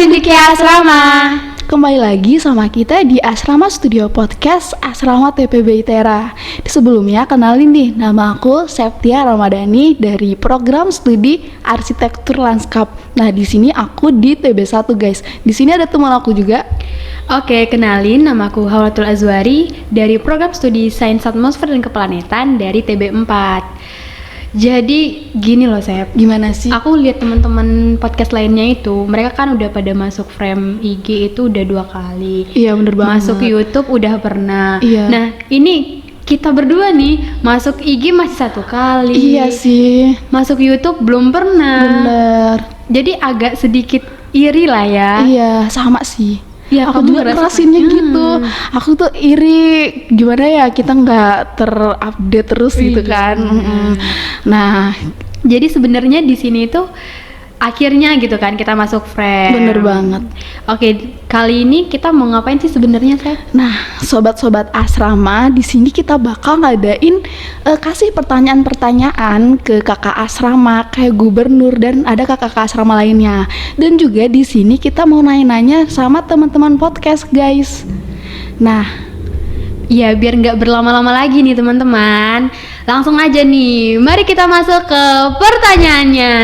Cendekia Asrama. Kembali lagi sama kita di Asrama Studio Podcast Asrama TPB ITERA. Sebelumnya kenalin nih, nama aku Septia Ramadhani dari program studi Arsitektur Lanskap. Nah, di sini aku di TB1 guys. Di sini ada teman aku juga. Oke, kenalin, nama aku Haulatul Azwari dari program studi Sains Atmosfer dan Keplanetan dari TB4. Jadi gini loh Sep, Gimana sih? aku lihat teman-teman podcast lainnya itu, mereka kan udah pada masuk frame IG itu udah 2 kali. Iya, bener banget. Masuk YouTube udah pernah. Iya. Nah, ini kita berdua nih masuk IG masih 1 kali. Iya sih. Masuk YouTube belum pernah. Bener. Jadi agak sedikit iri lah ya. Iya, sama sih. Ya, Aku kamu juga ngerasa- ngerasinnya gitu. Aku tuh iri, gimana ya kita nggak terupdate terus gitu Iya. kan. Nah, Jadi sebenarnya di sini tuh akhirnya gitu kan kita masuk frame. bener banget. Oke, kali ini kita mau ngapain sih sebenarnya, Sep? Nah, sobat-sobat asrama, di sini kita bakal ngadain kasih pertanyaan-pertanyaan ke kakak asrama kayak gubernur dan ada kakak asrama lainnya. Dan juga di sini kita mau nanya-nanya sama teman-teman podcast, guys. Nah, Ya, biar nggak berlama-lama lagi nih teman-teman. Langsung aja nih, mari kita masuk ke pertanyaannya.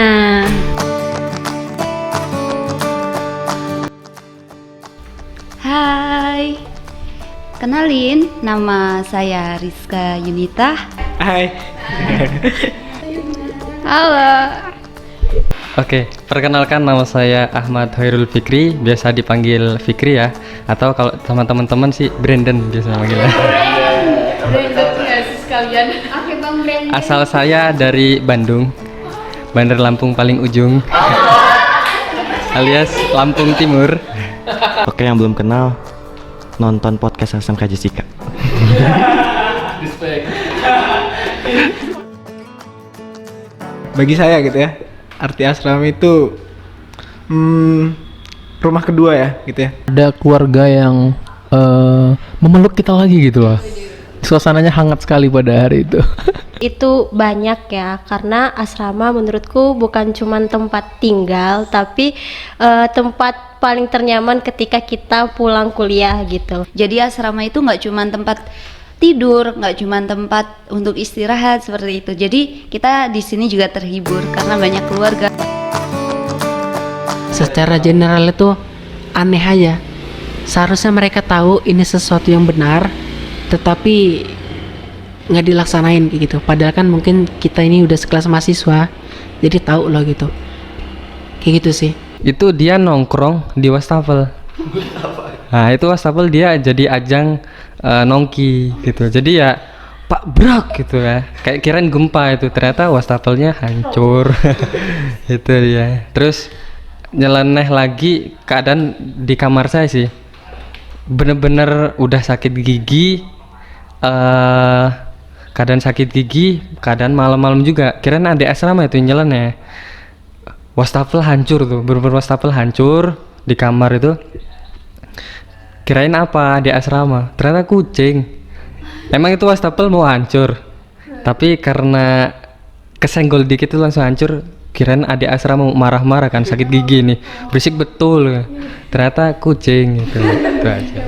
Hai, kenalin, nama saya Rizka Yunita. Hai. Halo. Oke, perkenalkan nama saya Ahmad Hoirul Fikri, biasa dipanggil Fikri ya. Atau kalau sama teman-teman sih Brandon biasa manggilnya. Oke, Bang Brandon. Asal saya dari Bandung, Bandar Lampung paling ujung, alias Lampung Timur. Oke, yang belum kenal, nonton podcast SMK Jessica. Bagi saya gitu ya, arti asrama itu rumah kedua ya gitu ya. Ada keluarga yang memeluk kita lagi gitu loh. Suasananya hangat sekali pada hari itu. Itu banyak ya, karena asrama menurutku bukan cuma tempat tinggal tapi tempat paling ternyaman ketika kita pulang kuliah gitu. Jadi asrama itu nggak cuma tempat tidur, nggak cuma tempat untuk istirahat seperti itu. Jadi kita di sini juga terhibur karena banyak keluarga. Secara general itu aneh aja. Seharusnya mereka tahu ini sesuatu yang benar, tetapi nggak dilaksanain kayak gitu. Padahal kan mungkin kita ini udah sekelas mahasiswa, jadi tahu loh gitu. Kayak gitu sih. Itu dia nongkrong di wastafel. Nah, itu wastafel dia jadi ajang nongki gitu. Jadi ya Pak Brak gitu ya. Kayak kirain gempa itu, ternyata wastafelnya hancur. Itu dia. Terus nyeleneh lagi keadaan di kamar saya sih. Bener-bener udah sakit gigi, keadaan sakit gigi, keadaan malam-malam juga. Kirain adik asrama itu nyeleneh. Wastafel hancur tuh, bener-bener wastafel hancur di kamar itu. Kirain apa di asrama, ternyata kucing. Emang itu wastafel mau hancur, tapi karena kesenggol dikit itu langsung hancur. Kirain adik asrama mau marah-marah kan, sakit gigi nih, berisik betul. Ternyata kucing gitu. Itu aja.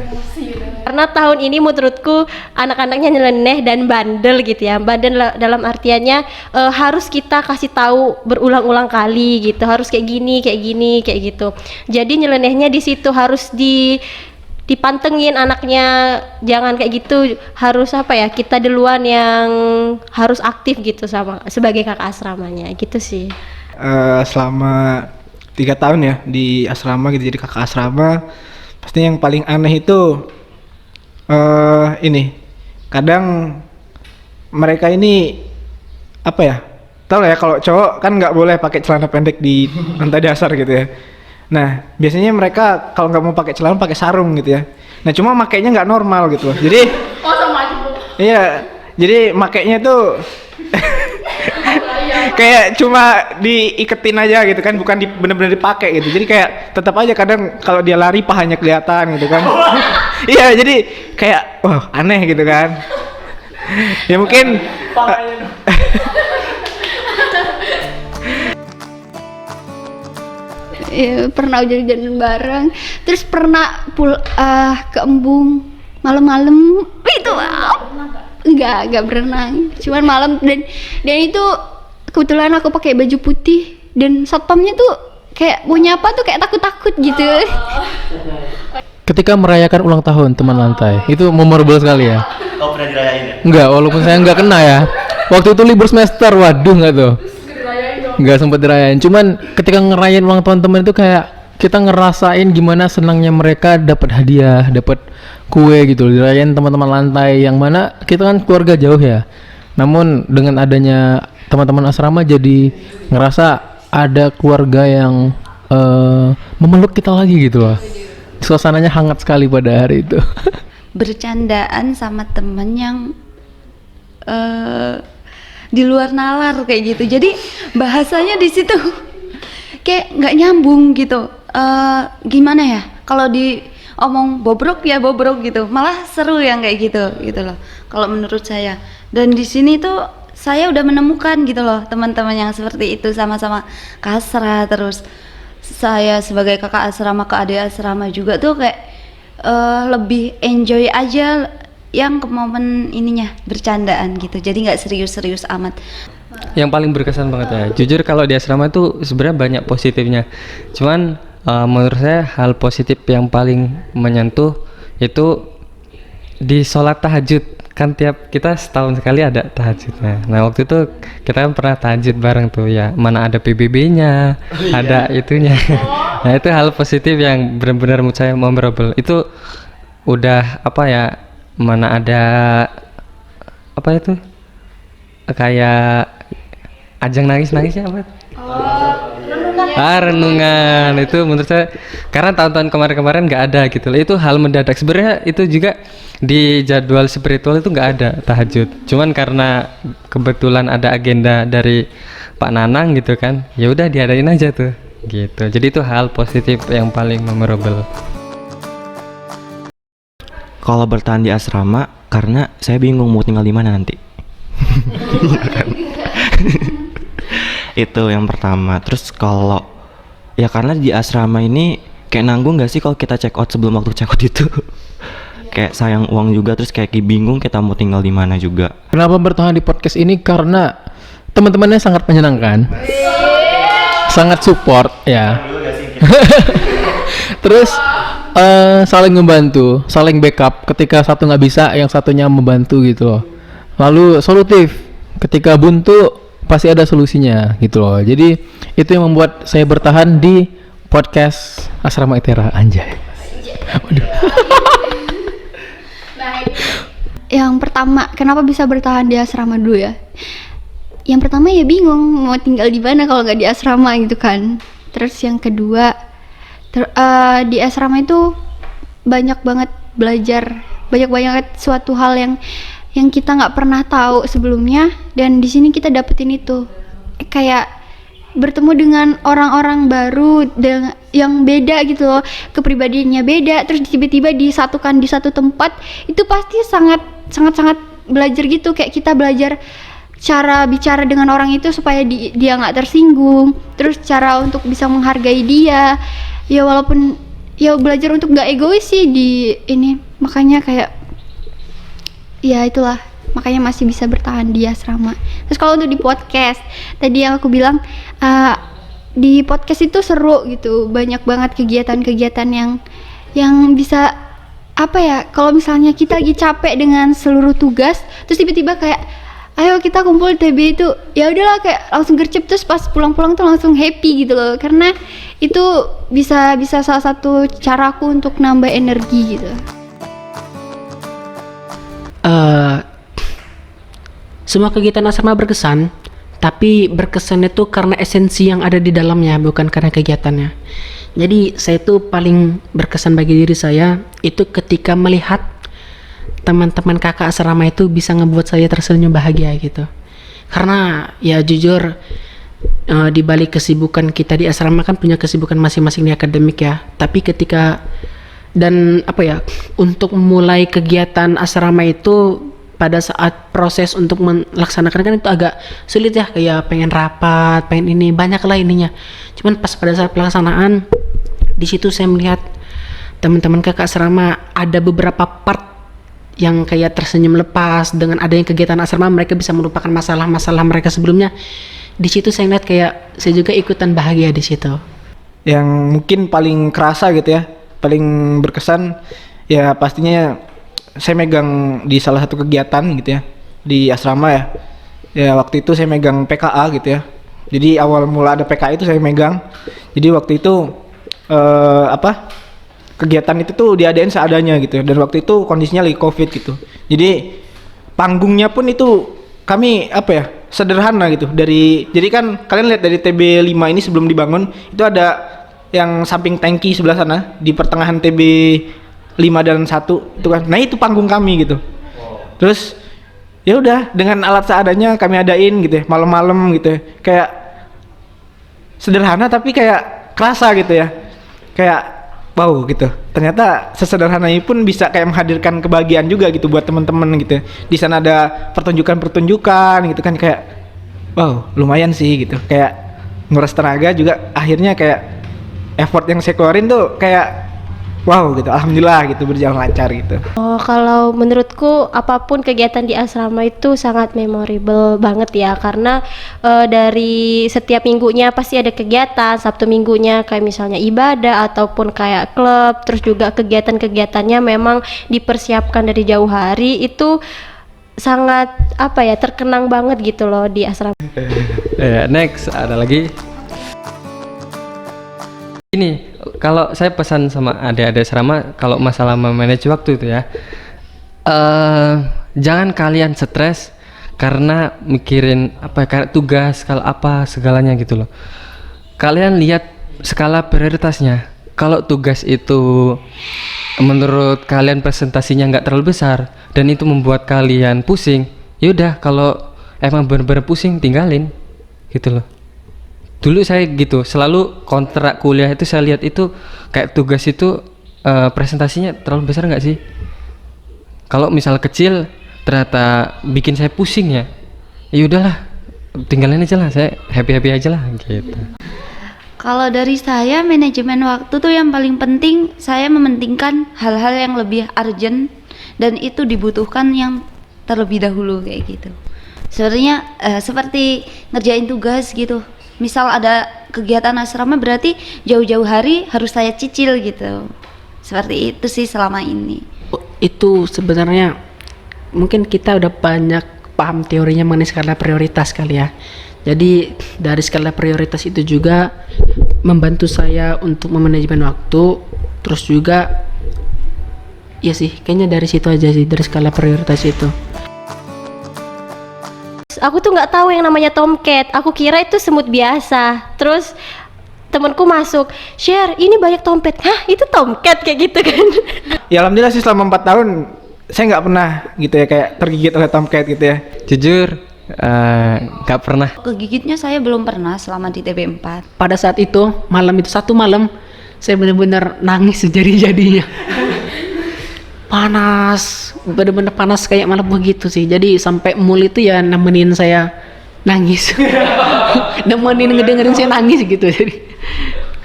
Karena tahun ini menurutku anak-anaknya nyeleneh dan bandel gitu ya. Bandel dalam artiannya harus kita kasih tahu berulang-ulang kali gitu. Harus kayak gini, kayak gitu. Jadi nyelenehnya di situ harus dipantengin anaknya, jangan kayak gitu. Harus apa ya? Kita duluan yang harus aktif gitu sama sebagai kakak asramanya gitu sih. Selama 3 tahun ya di asrama gitu, jadi kakak asrama, pasti yang paling aneh itu ini kadang mereka ini apa ya, tau lah ya kalau cowok kan nggak boleh pakai celana pendek di lantai dasar gitu ya. Nah biasanya mereka kalau nggak mau pakai celana pakai sarung gitu ya. Nah cuma makainya nggak normal gitu loh. Jadi iya, jadi makainya tuh kayak cuma diiketin aja gitu kan, bukan bener-bener dipakai gitu. Jadi kayak tetap aja kadang kalau dia lari pahanya kelihatan gitu kan. Iya, jadi kayak wah aneh gitu kan. Ya mungkin Ya, pernah hujan-hujanan bareng. Terus pernah ke embung malam-malam. Itu enggak berenang. Cuman malam dan itu kebetulan aku pakai baju putih dan satpamnya tuh kayak mau nyapa tuh kayak takut-takut gitu. Ketika merayakan ulang tahun teman lantai, itu memorable sekali ya. Oh, pernah dirayain ya? Enggak, walaupun saya enggak kena ya. Waktu itu libur semester, waduh enggak tuh. Enggak sempat dirayain. Cuman ketika ngerayain ulang tahun teman itu kayak kita ngerasain gimana senangnya mereka dapat hadiah, dapat kue gitu, dirayain teman-teman lantai yang mana kita kan keluarga jauh ya. Namun dengan adanya teman-teman asrama jadi ngerasa ada keluarga yang memeluk kita lagi gitu loh. Suasananya hangat sekali pada hari itu. Bercandaan sama temen yang di luar nalar kayak gitu. Jadi bahasanya di situ kayak nggak nyambung gitu. Gimana ya? Kalau diomong bobrok ya bobrok gitu. Malah seru yang kayak gitu loh. Kalau menurut saya. Dan di sini tuh saya udah menemukan gitu loh teman-teman yang seperti itu, sama-sama kasra. Terus saya sebagai kakak asrama ke adik asrama juga tuh kayak lebih enjoy aja yang ke momen ininya bercandaan gitu, jadi nggak serius-serius amat. Yang paling berkesan banget ya, jujur kalau di asrama itu sebenarnya banyak positifnya, cuman menurut saya hal positif yang paling menyentuh itu di sholat tahajud. Kan tiap kita setahun sekali ada tahajudnya. Nah waktu itu kita kan pernah tahajud bareng tuh ya, mana ada PBB-nya, ada itunya. Nah itu hal positif yang benar-benar menurut saya memorable. Itu udah apa ya, mana ada apa itu kayak ajang nangis-nangisnya apa? Renungan itu menurut saya, karena tahun-tahun kemarin-kemarin nggak ada gitu loh. Itu hal mendadak. Sebenarnya itu juga di jadwal spiritual itu nggak ada tahajud. Cuman karena kebetulan ada agenda dari Pak Nanang gitu kan, ya udah diadain aja tuh gitu. Jadi itu hal positif yang paling memorable. Kalau bertahan di asrama karena saya bingung mau tinggal di mana nanti. Itu yang pertama. Terus kalau ya karena di asrama ini kayak nanggung gak sih kalau kita check out sebelum waktu check out itu. Kayak sayang uang juga, terus kayak bingung kita mau tinggal di mana juga. Kenapa bertahan di podcast ini? Karena teman-temannya sangat menyenangkan, sangat support ya. Terus saling membantu, saling backup. Ketika satu nggak bisa, yang satunya membantu gitu loh. Lalu solutif, ketika buntu pasti ada solusinya gitu loh. Jadi itu yang membuat saya bertahan di podcast Asrama ITERA. Anjay. Waduh. Yang pertama, kenapa bisa bertahan di asrama dulu ya? Yang pertama ya bingung mau tinggal di mana kalau nggak di asrama gitu kan. Terus yang kedua, di asrama itu banyak banget belajar, banyak banget suatu hal yang kita nggak pernah tahu sebelumnya, dan di sini kita dapetin itu. Kayak bertemu dengan orang-orang baru yang beda gitu loh, kepribadiannya beda, terus tiba-tiba disatukan di satu tempat, itu pasti sangat belajar gitu. Kayak kita belajar cara bicara dengan orang itu supaya dia nggak tersinggung, terus cara untuk bisa menghargai dia ya, walaupun ya belajar untuk nggak egois sih di ini. Makanya kayak ya itulah, makanya masih bisa bertahan di asrama. Terus kalau untuk di podcast tadi yang aku bilang, di podcast itu seru gitu, banyak banget kegiatan-kegiatan yang bisa apa ya, kalau misalnya kita lagi capek dengan seluruh tugas, terus tiba-tiba kayak ayo kita kumpul TB itu, ya udahlah kayak langsung gercep, terus pas pulang-pulang tuh langsung happy gitu loh, karena itu bisa salah satu caraku untuk nambah energi gitu. Semua kegiatan asrama berkesan, tapi berkesan itu karena esensi yang ada di dalamnya, bukan karena kegiatannya. Jadi saya tuh paling berkesan bagi diri saya itu ketika melihat teman-teman kakak asrama itu bisa ngebuat saya tersenyum bahagia gitu. Karena ya jujur, di balik kesibukan kita di asrama kan punya kesibukan masing-masing di akademik ya. Tapi ketika dan apa ya, untuk memulai kegiatan asrama itu pada saat proses untuk melaksanakan kan itu agak sulit ya, kayak pengen rapat, pengen ini, banyak lah ininya. Cuman pas pada saat pelaksanaan, di situ saya melihat teman-teman kakak asrama ada beberapa part yang kayak tersenyum lepas. Dengan adanya kegiatan asrama mereka bisa melupakan masalah-masalah mereka sebelumnya. Di situ saya lihat kayak saya juga ikutan bahagia di situ. Yang mungkin paling kerasa gitu ya, paling berkesan ya pastinya saya megang di salah satu kegiatan gitu ya di asrama ya. Ya waktu itu saya megang PKA gitu ya. Jadi awal mula ada PKA itu saya megang. Jadi waktu itu kegiatan itu tuh diadain seadanya gitu. Dan waktu itu kondisinya lagi COVID gitu. Jadi panggungnya pun itu kami sederhana gitu. Jadi kan kalian lihat dari TB 5 ini sebelum dibangun itu ada yang samping tangki sebelah sana di pertengahan TB 5 dan 1 itu kan. Nah, itu panggung kami gitu. Terus ya udah dengan alat seadanya kami adain gitu ya, malam-malam gitu ya. Kayak sederhana tapi kayak kerasa gitu ya. Kayak wow gitu. Ternyata sesederhana ini pun bisa kayak menghadirkan kebahagiaan juga gitu buat teman-teman gitu ya. Di sana ada pertunjukan-pertunjukan gitu kan, kayak wow, lumayan sih gitu. Kayak nguras tenaga juga, akhirnya kayak effort yang saya keluarin tuh kayak wow gitu, alhamdulillah gitu, berjalan lancar gitu. Oh, kalau menurutku apapun kegiatan di asrama itu sangat memorable banget ya, karena dari setiap minggunya pasti ada kegiatan. Sabtu minggunya kayak misalnya ibadah ataupun kayak klub, terus juga kegiatan-kegiatannya memang dipersiapkan dari jauh hari. Itu sangat terkenang banget gitu loh di asrama. Next ada lagi. Ini kalau saya pesan sama adik-adik asrama, kalau masalah memanage waktu itu ya, jangan kalian stres karena mikirin kayak tugas kalau segalanya gitu loh. Kalian lihat skala prioritasnya. Kalau tugas itu menurut kalian presentasinya nggak terlalu besar dan itu membuat kalian pusing, yaudah, kalau emang bener-bener pusing tinggalin gitu loh. Dulu saya gitu, selalu kontrak kuliah itu saya lihat itu kayak tugas itu presentasinya terlalu besar nggak sih? Kalau misal kecil ternyata bikin saya pusing ya udahlah, tinggalin aja lah, saya happy aja lah gitu. Kalau dari saya, manajemen waktu tuh yang paling penting, saya mementingkan hal-hal yang lebih urgent dan itu dibutuhkan yang terlebih dahulu kayak gitu. Sebenarnya seperti ngerjain tugas gitu. Misal ada kegiatan asrama berarti jauh-jauh hari harus saya cicil gitu. Seperti itu sih selama ini. Itu sebenarnya mungkin kita udah banyak paham teorinya mengenai skala prioritas kali ya. Jadi dari skala prioritas itu juga membantu saya untuk memanajemen waktu. Terus juga ya sih, kayaknya dari situ aja sih, dari skala prioritas itu. Aku tuh nggak tahu yang namanya tomcat. Aku kira itu semut biasa. Terus temanku masuk, share, ini banyak tomcat. Hah, itu tomcat kayak gitu kan? Ya alhamdulillah sih selama 4 tahun saya nggak pernah gitu ya kayak tergigit oleh tomcat gitu ya. Jujur nggak pernah. Kegigitnya saya belum pernah selama di TB4. Pada saat itu, satu malam saya benar-benar nangis sejadi-jadinya. Panas, bener-bener panas kayak malam begitu sih. Jadi sampai mul itu ya nemenin saya nangis. Nemenin ngedengerin saya nangis gitu. Jadi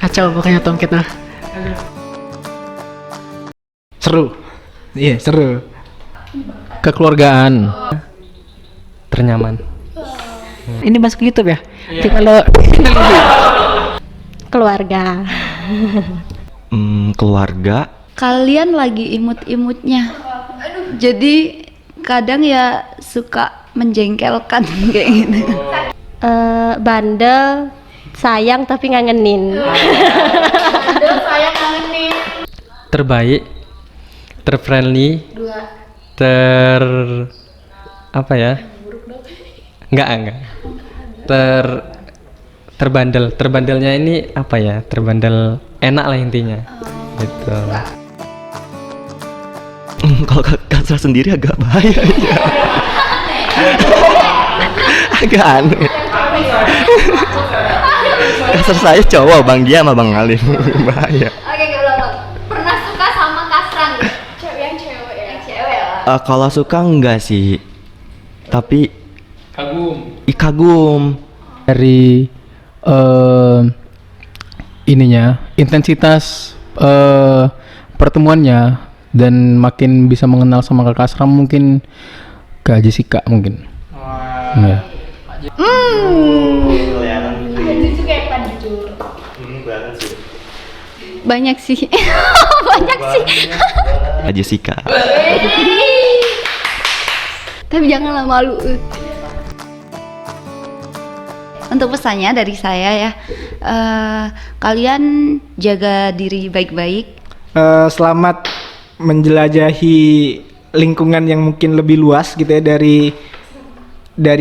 kacau pokoknya tomcat nah. Seru. Iya, seru. Kekeluargaan. Ternyaman. Ini masuk YouTube ya? Jadi kalau Keluarga. Keluarga. Kalian lagi imut-imutnya. Jadi kadang ya suka menjengkelkan kayak gitu. Bandel, sayang tapi ngangenin. Terbaik, terfriendly, enggak. Terbandelnya ini terbandel enak lah intinya. Gitu. Kalau Kasra sendiri agak bahaya ya. Agak aneh. Kasar saya cowok, Bang Gia sama Bang Alim. Bahaya. Oke, belum. Pernah suka sama Kasran? Cewek yang cewek ya? Yang cewek lah. Kalau suka enggak sih, tapi kagum Dari intensitas pertemuannya dan makin bisa mengenal sama kakak asrama mungkin Kak Jessica mungkin. Ya. Banyak sih. Banyak sih. Jessica. Tapi janganlah malu. Untuk pesannya dari saya ya, kalian jaga diri baik-baik. Selamat menjelajahi lingkungan yang mungkin lebih luas gitu ya dari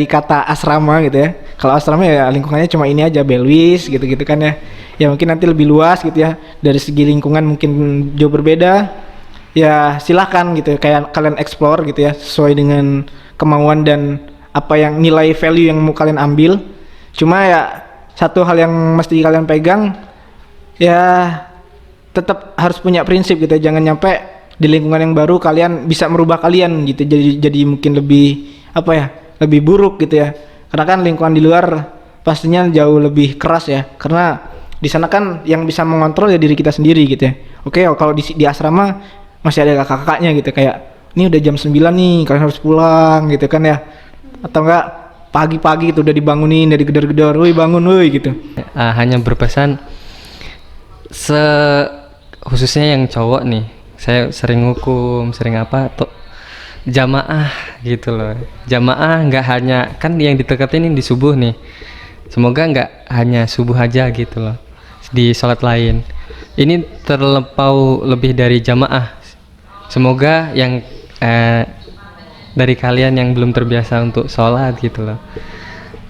kata asrama gitu ya. Kalau asrama ya lingkungannya cuma ini aja, Belwis gitu-gitu kan ya. Ya mungkin nanti lebih luas gitu ya. Dari segi lingkungan mungkin jauh berbeda. Ya silahkan gitu ya, kayak kalian explore gitu ya sesuai dengan kemauan dan apa yang nilai value yang mau kalian ambil. Cuma ya satu hal yang mesti kalian pegang ya tetap harus punya prinsip gitu ya. Jangan nyampe di lingkungan yang baru kalian bisa merubah kalian gitu, jadi mungkin lebih lebih buruk gitu ya. Karena kan lingkungan di luar pastinya jauh lebih keras ya, karena di sana kan yang bisa mengontrol ya diri kita sendiri gitu ya. Oke, kalau di asrama masih ada kakak-kakaknya gitu, kayak ini udah jam 9 nih kalian harus pulang gitu kan ya, atau enggak pagi-pagi itu udah dibangunin dari gedor-gedor, woi bangun woi gitu. Hanya berpesan khususnya yang cowok nih, saya sering hukum, sering apa tuh jamaah gitu loh. Jamaah nggak hanya kan yang diteketin di subuh nih, semoga nggak hanya subuh aja gitu loh, di sholat lain ini terlampau lebih dari jamaah. Semoga yang dari kalian yang belum terbiasa untuk sholat gitu loh,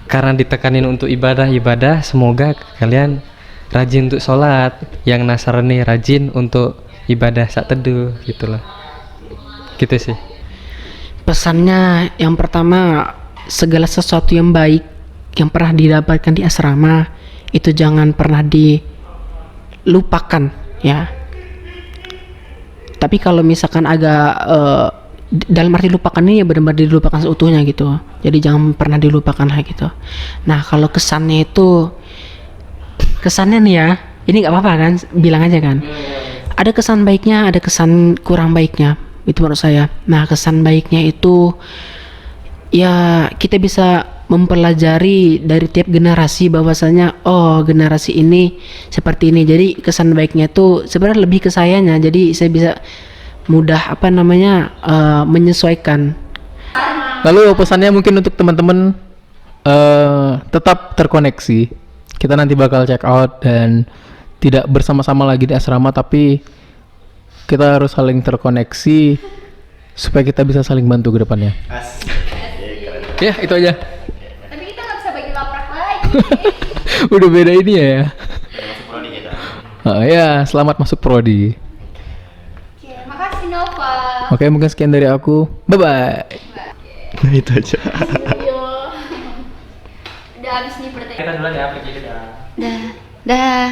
karena ditekanin untuk ibadah, semoga kalian rajin untuk sholat, yang Nasrani rajin untuk ibadah saat teduh gitu loh. Gitu sih Pesannya yang pertama, segala sesuatu yang baik yang pernah didapatkan di asrama itu jangan pernah dilupakan ya. Tapi kalau misalkan agak dalam arti lupakan ini ya benar-benar dilupakan seutuhnya gitu. Jadi jangan pernah dilupakan lah gitu. Nah kalau kesannya nih ya, ini nggak apa-apa kan, bilang aja kan. Ada kesan baiknya, ada kesan kurang baiknya. Itu menurut saya. Nah kesan baiknya itu ya kita bisa mempelajari dari tiap generasi bahwasanya oh generasi ini seperti ini. Jadi kesan baiknya itu sebenarnya lebih ke sayanya. Jadi saya bisa mudah menyesuaikan. Lalu pesannya mungkin untuk teman-teman tetap terkoneksi. Kita nanti bakal check out dan tidak bersama-sama lagi di asrama, tapi kita harus saling terkoneksi supaya kita bisa saling bantu ke depannya. Ya, itu aja. Tapi kita nggak bisa bagi laprak lagi. Udah beda ini ya. Ya, selamat masuk prodi. Oke, makasih Nova. Oke, mungkin sekian dari aku. Bye bye. Nah itu aja. Udah habis nih pertanyaan. kita duluan ya, pergi kita. Dah.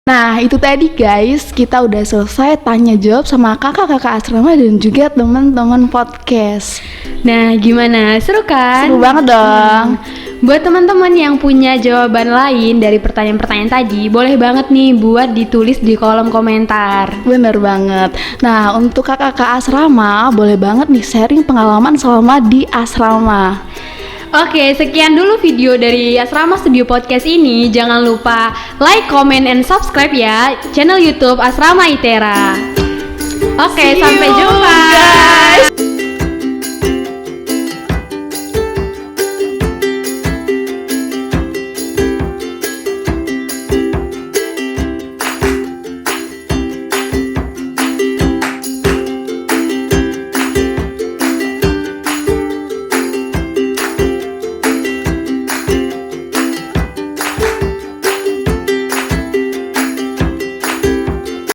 Nah itu tadi guys, kita udah selesai tanya jawab sama kakak-kakak asrama dan juga teman-teman podcast. Nah, gimana? Seru kan? Seru banget dong. Buat teman-teman yang punya jawaban lain dari pertanyaan-pertanyaan tadi, boleh banget nih buat ditulis di kolom komentar. Bener banget. Nah untuk kakak-kakak asrama, boleh banget nih sharing pengalaman selama di asrama. Oke, sekian dulu video dari Asrama Studio Podcast ini. Jangan lupa like, comment, and subscribe ya channel YouTube Asrama ITERA. Oke, sampai jumpa. Guys.